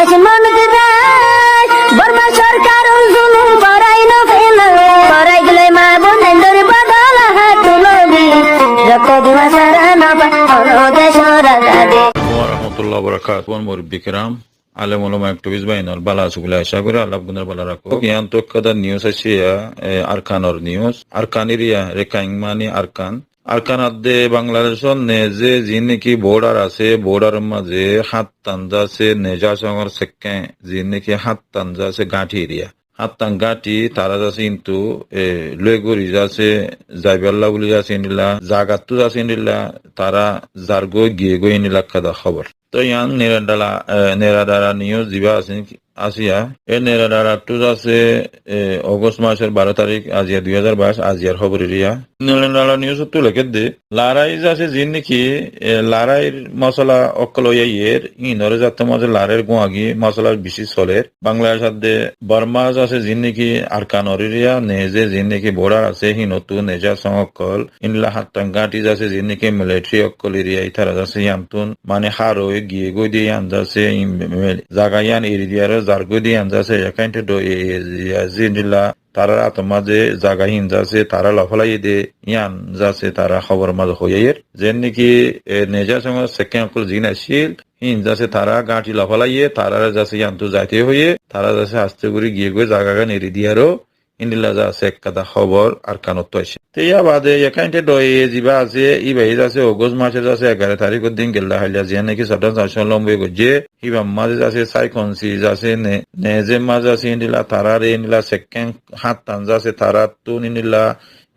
দেশ মানুষ রায় বর্মা সরকার জুলুম করাই না ফেলা করাই গেলে মা বোনের বদল হাত তুলবি রক্ত দিবা সারা না দেশ রাজা ওয়া বারাকাতুহু মুরব্বি কিরাম আলেম উলামা অ্যাক্টিভিস্ট বাইনাল বালা সুবুলা আশা করি আল্লাহ গুনার বালা রাখো ইয়ান তো কাদা নিউজ আছে আরকানর নিউজ আরকানিরিয়া রেকাইং মানি আরকান আদে বাংলাদেশর নেজে যিনি কি বর্ডার আছে বর্ডার মাঝে হাত তানজা আছে নেজা সঙ্গর সেকে যিনি কি হাত তানজা আছে গাঁঠি এরিয়া হাত তান গাঁঠি তারা যাচ্ছে কিন্তু লয়েগুড়ি যাচ্ছে যাইবাল্লা বলে যাচ্ছে নিলা জাগাতু যাচ্ছে নিলা তারা জারগো গিয়ে গিয়ে নিলা কাদা খবর তো ইয়ান নেরাদারা নিউজ দিবা আসিয়া এই নেরাদারা টু আছে অগস্ট মাসের 12 তারিখ আজিয়া 2022 আজিয়ার খবর এরিয়া নেরাদারা নিউজ তো লেখে দে লারাই আছে যিন নাকি লারাইর মশলা অকল ইয়ের ইনরে যাতে মাঝে লারের গোয়াগি মশলা বেশি চলে বাংলাদেশ সাথে বর্মা আছে যিন নাকি আরকানর এরিয়া নেজে যিন নাকি বর্ডার আছে হি নতুন নেজা সংকল ইনলা হাত্তাঙ্গাটি আছে যিন নাকি মিলিটারি অকল এরিয়া ইথারা আছে ইয়ামতুন মানে হারোয় গিয়ে গই দিয়ে আনজাছে জাগায়ান এরিয়ার জারগো দিয়ে আনজাছে একাইন্টে দো জিনিলা তারা আতমাজে জাগা হিন যাচ্ছে তারা লফলাই দে ইয়ান যাচ্ছে তারা খবর মাঝে হইয়ের যেন নাকি নেজা সঙ্গে সেকেন্ড অকল জিন আসিল হিন যাচ্ছে তারা গাঁটি লফলাইয়ে তারা যাচ্ছে ইয়ান্তু যাইতে হইয়ে তারা যাচ্ছে আস্তে করে গিয়ে গিয়ে জাগা গান এরি দিয়ারও ইন্দিলা যাচ্ছে এক কাদা খবর আর কানত আছে ইয়া বাদে একাইন্টে দয়ে যিবা আছে ই বাই যাচ্ছে অগস্ট মাসে যাচ্ছে 11 তারিখের দিন গেল্লা হাইলা যে নাকি সাধারণ শাসন লম্বই গজে হিবা মাঝে যাচ্ছে সাইকনসি যাচ্ছে নেজে মাঝে আছে ইন্দিলা তারারে ইন্দিলা সেকেন্ড হাত টান যাচ্ছে তারা তো ইন্দিলা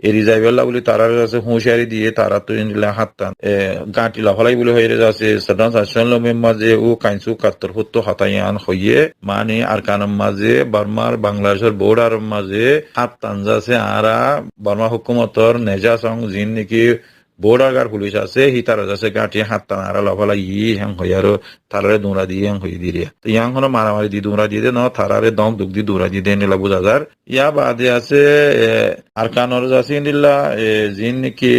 এরি যাইবেলা বলে তারা যাচ্ছে হুঁশিয়ারি দিয়ে তারা তো ইন্দিলা হাত টান গাঁটি লাফালাই বলে হয়ে যাচ্ছে সাধারণ শাসন লম্বের মাঝে ও কাইনসু 71 হাতাইয়ান হইয়ে মানে আর কানের মাঝে বার্মার বাংলাদেশের বর্ডার মাঝে হাত টান যাচ্ছে আরা বার্মা হুকুমতর নেজা সং যিন নাকি বর্ডার গার্ড পুলিশ আছে হি তারা যাচ্ছে গাঁটি হাত টান আরা লাফালাই হ্যাং হই আর তারারে দৌড়া দিয়ে হ্যাং হই দিয়ে তো ইয়াং হলো মারামারি দিয়ে দৌড়া দিয়ে ন তারারে দম দুগ দিয়ে দৌড়া দিয়ে নিলা বোঝা যার ইয়া বাদে আছে আর কানর যাচ্ছে নিলা যিন নাকি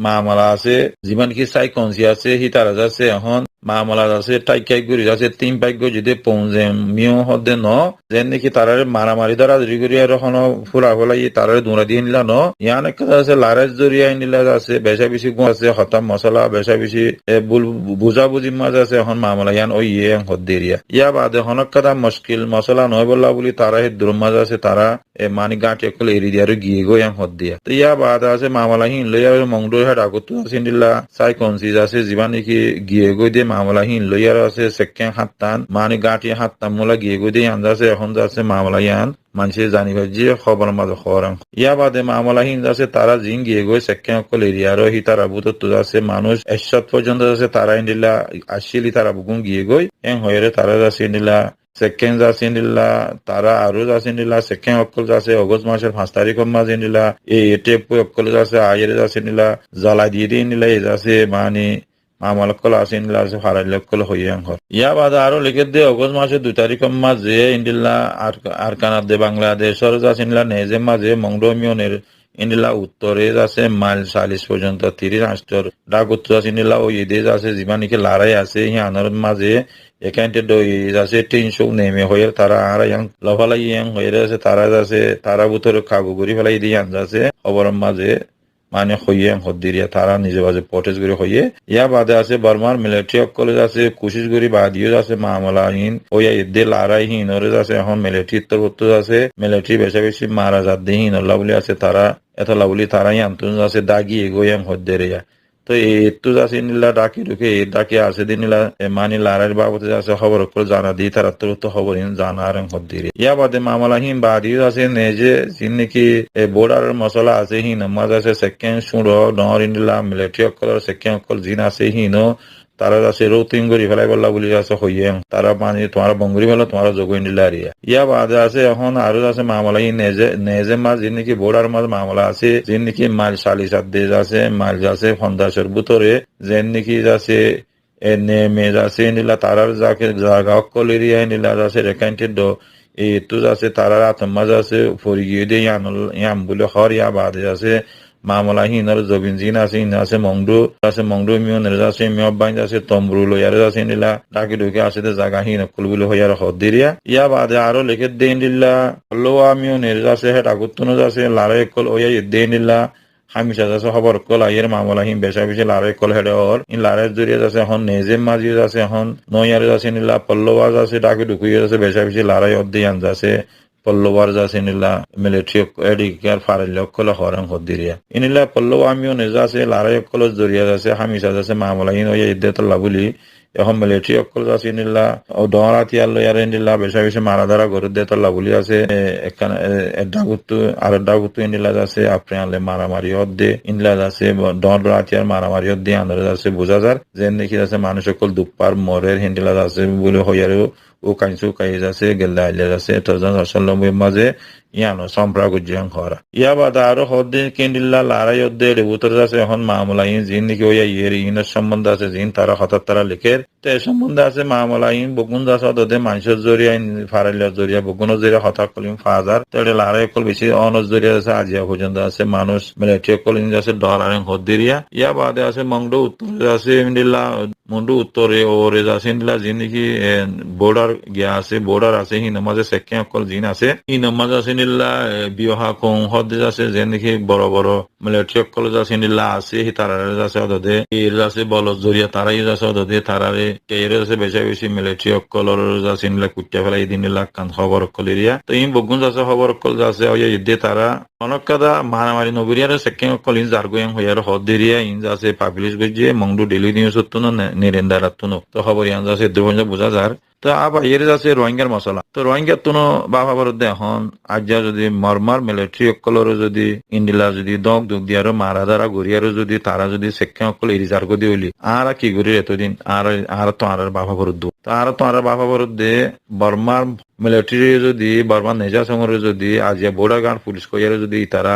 মামলা আছে যিমান কি সাইকনসি আছে হি তারা যাচ্ছে এখন মামলা আছে টাইকাই গুড়ি আছে 3 পাইক যদি পৌঁছে মিও হদে ন যেন নাকি তারার মারামারি দ্বারা জরিগুড়ি আর এখন ফুরা ফলাই তারারে দৌড়া দিয়ে নিলা ন ইয়ান একটা আছে লারেজ জরিয়া নিলা আছে বেশা বেশি গো আছে হতাম মশলা বেশা বেশি বুঝা বুঝি মাঝ আছে এখন মামলা ইয়ান ওই হদ দেরিয়া ইয়া বাদে হনক কাদা মুশকিল মশলা নয় বললা বলি তারা হে দূর মাঝ আছে তারা মানি গাঁটি একল এরি দিয়ে আর গিয়ে গো ইয়ান হদ দিয়া তো ইয়া বাদে আছে মামলা হিন লইয়া মংডো হেড আগত আছে নিলা সাইকনসি আছে জীবা নাকি গিয়ে গই দিয়ে মামলা হিন লইয়ার আছে সেকেন্ড হাত টান মানে গাঁটি হাত টান মোলা গিয়ে গই দিয়ে আন্দাজে এখন যাচ্ছে মামলা ইয়ান মানুষের জানিবার যে খবর মাঝে খবরাং ইয়া বাদে মামলা হিন যাচ্ছে তারা জিং গিয়ে গই সেকেন্ড অকল এরিয়ার হি তারা বুত যাচ্ছে মানুষ 100 পর্যন্ত যাচ্ছে তারা ইন্দিলা আসিলি তারা বুকুন গিয়ে গই এং হয়ে তারা যাচ্ছে ইন্দিলা সেকেন্ড যাচ্ছে ইন্দিলা তারা আরো যাচ্ছে ইন্দিলা সেকেন্ড অকল যাচ্ছে অগস্ট মাসের 5 তারিখের মাঝে ইন্দিলা এই টেপ অকল যাচ্ছে আয়ের যাচ্ছে ইন্দিলা জ্বালা দিয়ে দিয়ে ইন্দিলা এই যাচ্ছে মানে মামলকল আছে ইন্দিলা আছে ফারাইলকল হইয়াং হর ইয়া বাদে আরো লিখে দে অগস্ট মাসের 2 তারিখের মাঝে ইন্দিলা আর কানার দে বাংলাদেশের যাচ্ছে ইন্দিলা নেজে মাঝে মংডোমিয়নের ইন্দিলা উত্তরে যাচ্ছে মাইল 40 পর্যন্ত 30 রাষ্ট্র ডাকুত আছে ইন্দিলা ওই দেশ আছে জীবানিকে লড়াই আছে হিয়ানোর মাঝে এখানতে দই যাচ্ছে 300 নেমে হয়ে তারা আর ইয়াং লফালাই ইয়াং হয়ে আছে তারা যাচ্ছে তারা বুতরে কাগুগুরি ফেলাই দিয়ে আন যাচ্ছে খবরের মাঝে মানে হইয়ে হদ্দিরিয়া তারা নিজে বাজে পটেজ করে হইয়ে ইয়া বাদে আছে বার্মার মিলিটারি কলেজ আছে কুশিস করি বাদিও আছে মামলাহীন ওই এদের লড়াইহীন ওরে আছে এখন মিলিটারি তরফ আছে মিলিটারি বেশি বেশি মারা যাদেহীন আল্লাহ বলি আছে তারা এত লাউলি তারাই আন্তন আছে দাগি এগোয়াম হদ্দেরিয়া তো একটু যাচ্ছে নিলা ডাকি ঢুকে ডাকি আছে দিন নিলা মানে লড়াইয়ের বাবদে আছে খবর করে জানা দিই তারা তো খবর জানা আর হদ্দিরি ইয়া বাদে মামলাহীন বাদিও আছে নেজে যিন নাকি বর্ডার মশলা আছে হিন মাঝ আছে সেকেন্ড সুড়ো নহর ইন্দিলা মিলিটারি অকল সেকেন্ড অকল জিন আছে হিন তারা যাচ্ছে রৌতিং করি ফেলাই বললা বলি আছে হইয়ে তারা মানে তোমার বঙ্গুরি ফেলো তোমার যোগ ইন্দিলা রিয়া ইয়া বাদে আছে এখন আরো আছে মামলাহীন নেজে মাঝ যিন নাকি বর্ডার মাঝ মামলা আছে যিন নাকি মাইল 40 দেশ আছে মাইল যাচ্ছে 50 ভিতরে যেন নাকি যাচ্ছে নেমে যাচ্ছে নিলা তারার যাকে জায়গা অকল এরিয়া নিলা যাচ্ছে রেকাইন্টেড এই তো যাচ্ছে তারার আত্মাজ আছে ফরি গিয়ে দিয়ে ইয়াম বলে হর ইয়া বাদে আছে মামলা হিনর জবিন জিন আছে ইন আছে মংডু মিয়নের আছে মিয়ব বাইন আছে তম্বরু লয়ারে আছে নিলা ডাকি ঢুকে আছে জায়গা হিন কুলবুল হইয়ার হদ্দিরিয়া ইয়া বাদে আরো লিখে দেন দিল্লা লোয়া মিয়নের আছে হেড আগুত্তন আছে লারে কল ওয়া দেন দিল্লা হামিশা আছে খবর কল আইয়ের মামলা হিন বেশা বেশি লারে কল হেডে অর ইন লারের জরিয়া আছে হন নেজেম মাজিদ আছে হন নয়ারে আছে নিলা পল্লবাজ আছে ডাকি ঢুকিয়ে আছে বেশা বেশি লারাই অধ্যয়ান আছে পল্লবার আছে নিলা মিলিটারি এডিকার ফারেল কল হরং হদ্দিরিয়া ইনিলা পল্লব আমিও নেজা আছে লারাই কল জরিয়া আছে হামিশা আছে মামলা হিন ওয়া ইদ্দাতুল্লাহ বলি এখন মিলিটারি অকল আছে নিলা ও ডরাতি আল্লো ইয়ারে নিলা বেশা বেশি মারাদারা গরু দেতল্লা বলি আছে এখানে ডাগুতু নিলা আছে আপনি আলে মারামারি হদ্দে ইনলা আছে ডরাতি আর মারামারি হদ্দে আন্দরে আছে বোঝা যার যে দেখি আছে মানুষ সকল দুপার মরের হিন্দিলা আছে বলে হইয়ারও ও কাইনসু কাইজ আছে গেল্লা আইলে আছে তজন রসল্লমের মাঝে ইয়ানো সম্প্রাগুজ্যাং হরা ইয়া বাদা আরো হদ্দে কেন্দিল্লা লারাই হদ্দে রেবুতর আছে এখন মামলা ইন জিন নাকি ওয়া ইয়ের ইনের সম্বন্ধে আছে জিন তারা হঠাৎ তারা লিখের তে সম্বন্ধে আছে মামলা ইন বগুন দাস হদে মানুষের জরিয়া ফারাইলার জরিয়া বগুনের জরিয়া হঠাৎ কলিম ফাজার তেড়ে লারাই কল বেশি অনজ জরিয়া আছে আজিয়া পর্যন্ত আছে মানুষ মিলিটারি কল ইন আছে ডরারেং হদ্দিরিয়া ইয়া বাদে আছে মংডো উত্তরে আছে ইন্দিল্লা মুন্ডু উত্তরে ওরে আছে ইন্দিল্লা জিন নাকি বর্ডার গিয়া আছে বর্ডার আছে হি নামাজে সেকে কল জিন আছে ই নামাজ আছে নিল্লা বিবাহ কং হদে আছে যে নাকি বড় বড় মিলিটারি কলেজ আছে নিল্লা আছে হি তারারে আছে অদে এর আছে বল জরিয়া তারাই আছে অদে তারারে কেরে আছে বেশি বেশি মিলিটারি কলর আছে নিল্লা কুটিয়া ফেলাই দিন নিল্লা কান খবর কলিরিয়া তো ইন বগুন আছে খবর কল আছে ওই ইদে তারা অনকাদা মারামারি নবরিয়ার সেকে কল ইন জারগোয়ং হইয়ার হদিরিয়া ইন আছে পাবলিশ গজে মংডু ডেইলি নিউজ তুনো নেরেন্দারাতুনো তো খবর ইয়ান আছে দুবঞ্জ বুঝা যার তো আবার এর আছে রোহিঙ্গার মশলা তো রোহিঙ্গার তুনো বাবা বরদে এখন আজ্জা যদি মরমার মিলিটারি অকলর যদি ইন্ডিলা যদি দগ দিয়ারো মারা দ্বারা গড়িয়ারো যদি তারা যদি সেক্ষা অকল রিজার্ভ করে হইলি আর কি করি এতদিন আর তো আর বাবা বরদ তো আর বাবা বরদে বর্মার মিলিটারি যদি বর্মার নেজা সঙ্গে যদি আজিয়া বোর্ডার গার্ড পুলিশ কইয়ারে যদি তারা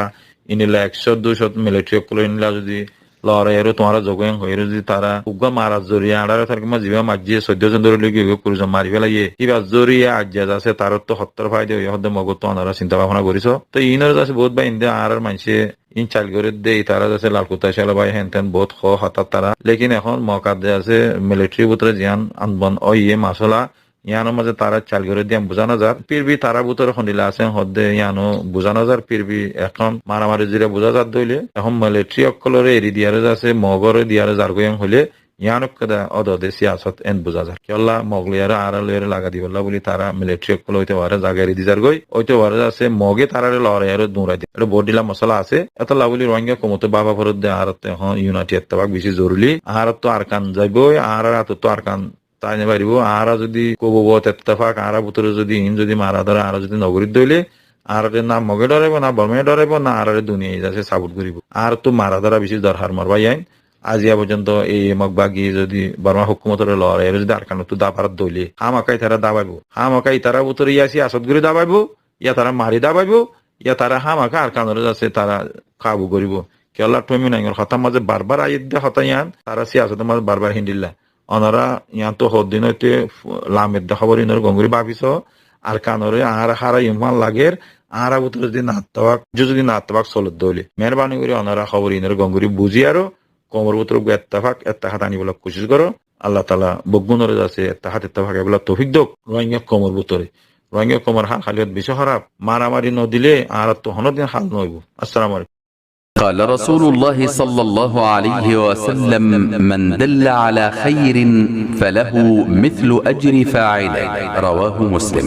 ইনিলা 100-200 মিলিটারি অকল ইনিলা যদি লড়াইয়েরও তোমার যোগান হয়ে যদি তারা উগ্র মারা জরিয়া আড়ারে থাকি জীবা মাজিয়ে 14 জন ধরে লিখে পুরুষ মারি ফেলাইয়ে কিবা জরিয়া আজিয়া আছে তার তো 70 ফাইদে হতে মগত অনারা চিন্তা ভাবনা করিস তো ইনের আছে বহুত বা ইন্দে আর মানুষে ইন চাল করে দেই তারা আছে লালকুতা শালা ভাই হেন তেন বহুত হঠাৎ তারা লেকিন এখন মকা দে আছে মিলিটারি ভিতরে জিয়ান আনবন ইয়ে মাসলা ইয়ানোর মাঝে তারা চাল করে দিয়ে বোঝানো যার ফিরবি তারা ভিতরে খন্ডিলা আছে হদ্দে ইয়ানো বোঝানো যার ফিরবি এখন মারামারি জিরে বোঝা যার দইলে এখন মিলিটারি অকলরে এরি দিয়ারে আছে মগরে দিয়ারে যার গয়ং হইলে ইয়ানক কদা অদদে সিয়াসত এন বোঝা যার কেলা মগলিয়ারে আড়ালেরে লাগা দিবল্লা বলি তারা মিলিটারি অকল হইতে পারে জায়গা এরি দিজার গই হইতে পারে আছে মগে তারারে লড়াইয়ারে দৌড়াই দিয়ে এটা বডিলা মশলা আছে এত লাভলি রোহিঙ্গা কমতে বাবা ফরত দে আর এখন ইউনাইটেড এত্তেফাক বেশি জরুরি আর তো আরকান যাইবই আর তো আরকান তাই নেবারিব আর যদি কব এত্তেফাক আর ভিতরে যদি ইন যদি মারা ধরে আর যদি নগরীর দইলে আর না মগে ডরাইব না বর্মে ডরাইব না আর দুনিয়ায় যাচ্ছে সাপোর্ট করিব আর তো মারা ধরা বেশি দরকার মারবাই আইন আজিয়া পর্যন্ত এই মগবাগি যদি বর্মা হুকুমতের লড়াই যদি আরকান তো দাবারত দইলে হামাকাই তারা দাবাইব হামাকাই তারা ভিতরে ইয়াসি আসত করে দাবাইব ইয়া তারা মারি দাবাইব ইয়া তারা হামাকা আরকানের যাচ্ছে তারা কাবু করিব কেলা টমি নাই হতার মাঝে বারবার আইদ দে হতাইয়ান তারা সিয়াসতের মাঝে বারবার হিন্দিল্লা অনারা ইয়ান তো হদ্দিন হইতে লামের খবর ইনর গঙ্গুরি ভাবিস আর কানরে আর হারা ইমান লাগের আর ভিতরে যদি নাত্তাবাক চলত দইলে মেহরবানি করে অনারা খবর ইনর গঙ্গুরি বুঝি আরো কমর ভিতরে এত্তাহাত আনিবলে কোশিশ করো আল্লাহ তালা বগুনের আছে এত্তাহাত এগুলা তৌফিক দোক রোহিঙ্গা কমর ভিতরে রোহিঙ্গা কমর হাল খালিয়ত বেশি খারাপ মারামারি নদিলে আর তো হনদিন হাল নইব আসসালামু আলাইকুম قال رسول الله صلى الله عليه وسلم من دل على خير فله مثل أجر فاعله رواه مسلم